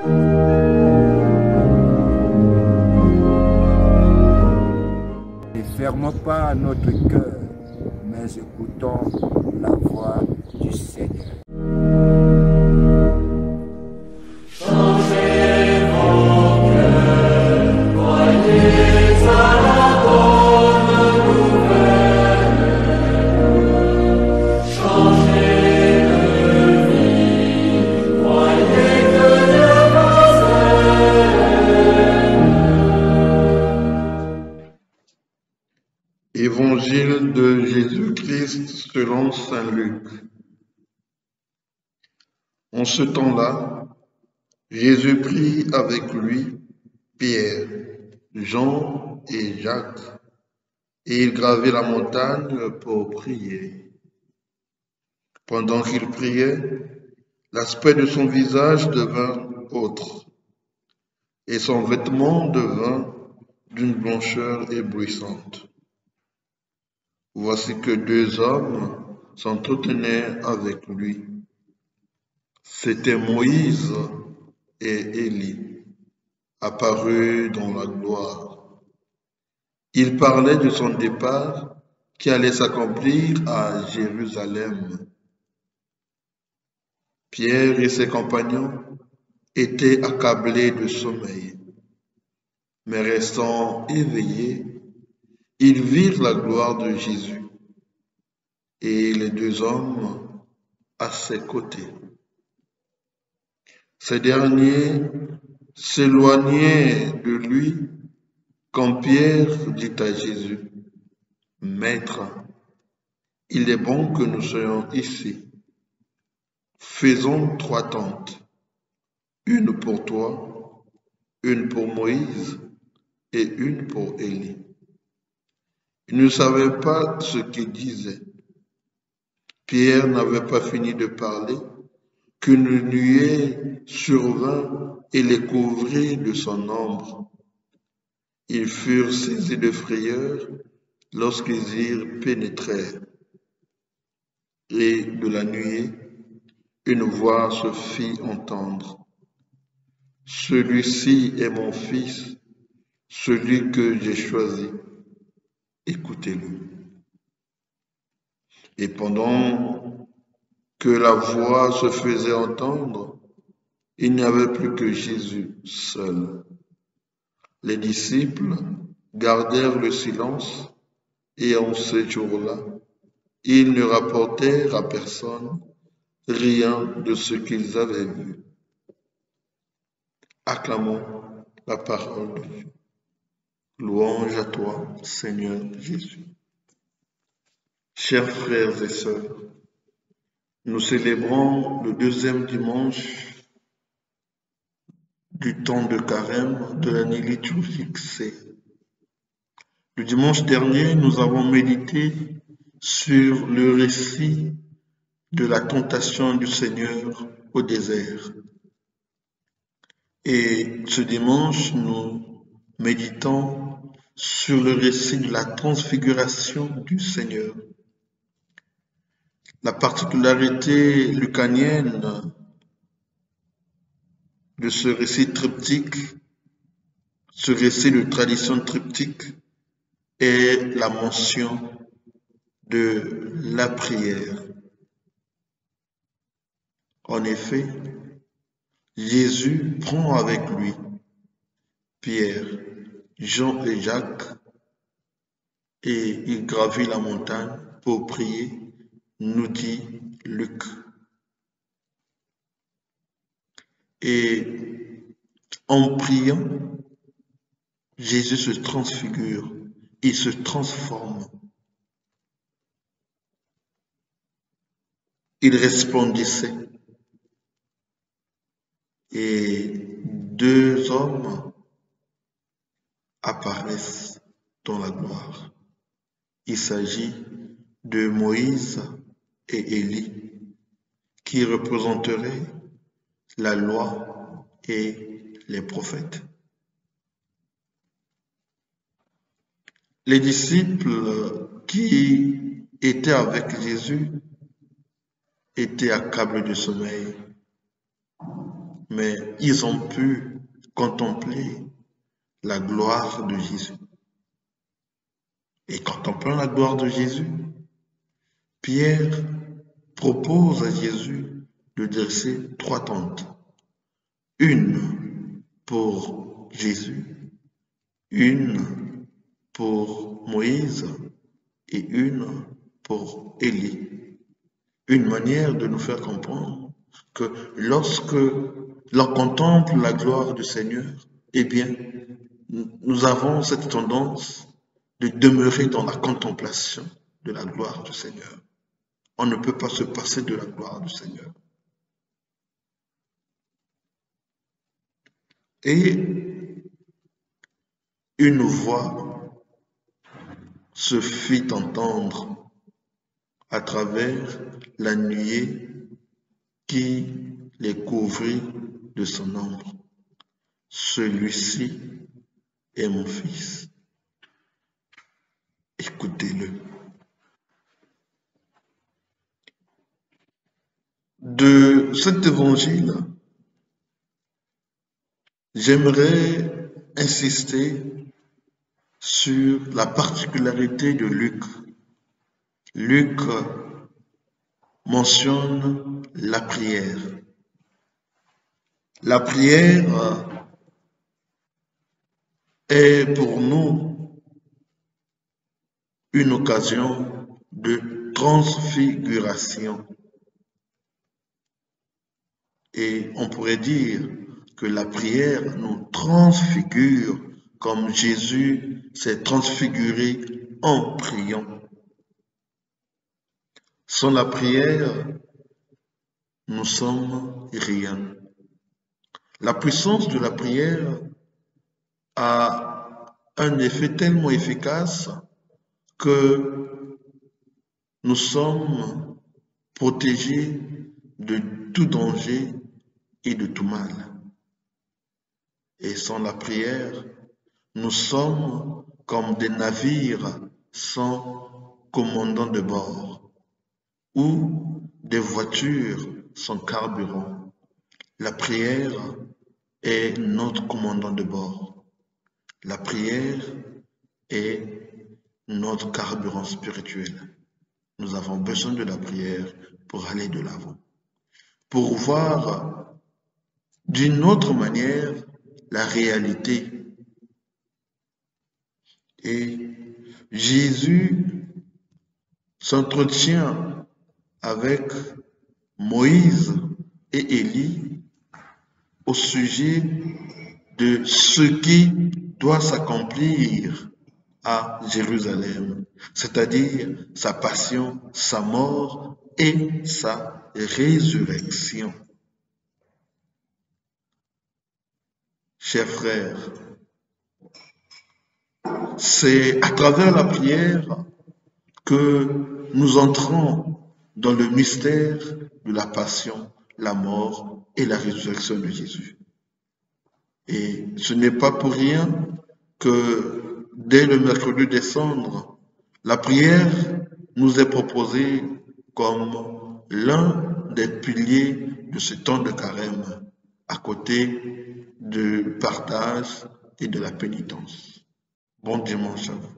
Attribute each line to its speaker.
Speaker 1: Ne fermons pas notre cœur, mais écoutons la voix du Seigneur.
Speaker 2: Évangile de Jésus-Christ selon saint Luc. En ce temps-là, Jésus prit avec lui Pierre, Jean et Jacques, et il gravit la montagne pour prier. Pendant qu'il priait, l'aspect de son visage devint autre, et son vêtement devint d'une blancheur éblouissante. Voici que deux hommes s'entretenaient avec lui. C'étaient Moïse et Élie, apparus dans la gloire. Ils parlaient de son départ qui allait s'accomplir à Jérusalem. Pierre et ses compagnons étaient accablés de sommeil, mais restant éveillés, ils virent la gloire de Jésus et les deux hommes à ses côtés. Ces derniers s'éloignaient de lui quand Pierre dit à Jésus, « Maître, il est bon que nous soyons ici. Faisons 3 tentes, une pour toi, une pour Moïse et une pour Élie. » Il ne savait pas ce qu'il disait. Pierre n'avait pas fini de parler qu'une nuée survint et les couvrit de son ombre. Ils furent saisis de frayeur lorsqu'ils y pénétrèrent. Et de la nuée, une voix se fit entendre. « Celui-ci est mon fils, celui que j'ai choisi. Écoutez-le. » Et pendant que la voix se faisait entendre, il n'y avait plus que Jésus seul. Les disciples gardèrent le silence et en ce jour-là, ils ne rapportèrent à personne rien de ce qu'ils avaient vu. Acclamons la parole de Dieu. Louange à toi, Seigneur Jésus. Chers frères et sœurs, nous célébrons le 2e dimanche du temps de carême de l'année liturgique C. Le dimanche dernier, nous avons médité sur le récit de la tentation du Seigneur au désert. Et ce dimanche, nous méditons sur le récit de la transfiguration du Seigneur. La particularité lucanienne de ce récit triptyque, ce récit de tradition triptyque, est la mention de la prière. En effet, Jésus prend avec lui Pierre, Jean et Jacques et il gravit la montagne pour prier, nous dit Luc. Et en priant, Jésus se transfigure, il se transforme. Il resplendissait. Et 2 hommes apparaissent dans la gloire. Il s'agit de Moïse et Élie, qui représenteraient la loi et les prophètes. Les disciples qui étaient avec Jésus étaient accablés de sommeil. mais ils ont pu contempler la gloire de Jésus. Et contemplant la gloire de Jésus, Pierre propose à Jésus de dresser 3 tentes. Une pour Jésus, une pour Moïse et une pour Élie. Une manière de nous faire comprendre que lorsque l'on contemple la gloire du Seigneur, eh bien, nous avons cette tendance de demeurer dans la contemplation de la gloire du Seigneur. On ne peut pas se passer de la gloire du Seigneur. Et une voix se fit entendre à travers la nuée qui les couvrit de son ombre. Celui-ci est mon fils. Écoutez-le. De cet évangile, j'aimerais insister sur la particularité de Luc. Luc mentionne la prière. La prière est pour nous une occasion de transfiguration. Et on pourrait dire que la prière nous transfigure comme Jésus s'est transfiguré en priant. Sans la prière, nous sommes rien. La puissance de la prière a un effet tellement efficace que nous sommes protégés de tout danger et de tout mal. Et sans la prière, nous sommes comme des navires sans commandant de bord ou des voitures sans carburant. La prière est notre commandant de bord. La prière est notre carburant spirituel. Nous avons besoin de la prière pour aller de l'avant, pour voir d'une autre manière la réalité. Et Jésus s'entretient avec Moïse et Élie au sujet de ce qui doit s'accomplir à Jérusalem, c'est-à-dire sa passion, sa mort et sa résurrection. Chers frères, c'est à travers la prière que nous entrons dans le mystère de la passion, la mort et la résurrection de Jésus. Et ce n'est pas pour rien que dès le mercredi des cendres, la prière nous est proposée comme l'un des piliers de ce temps de carême, à côté du partage et de la pénitence. Bon dimanche à vous.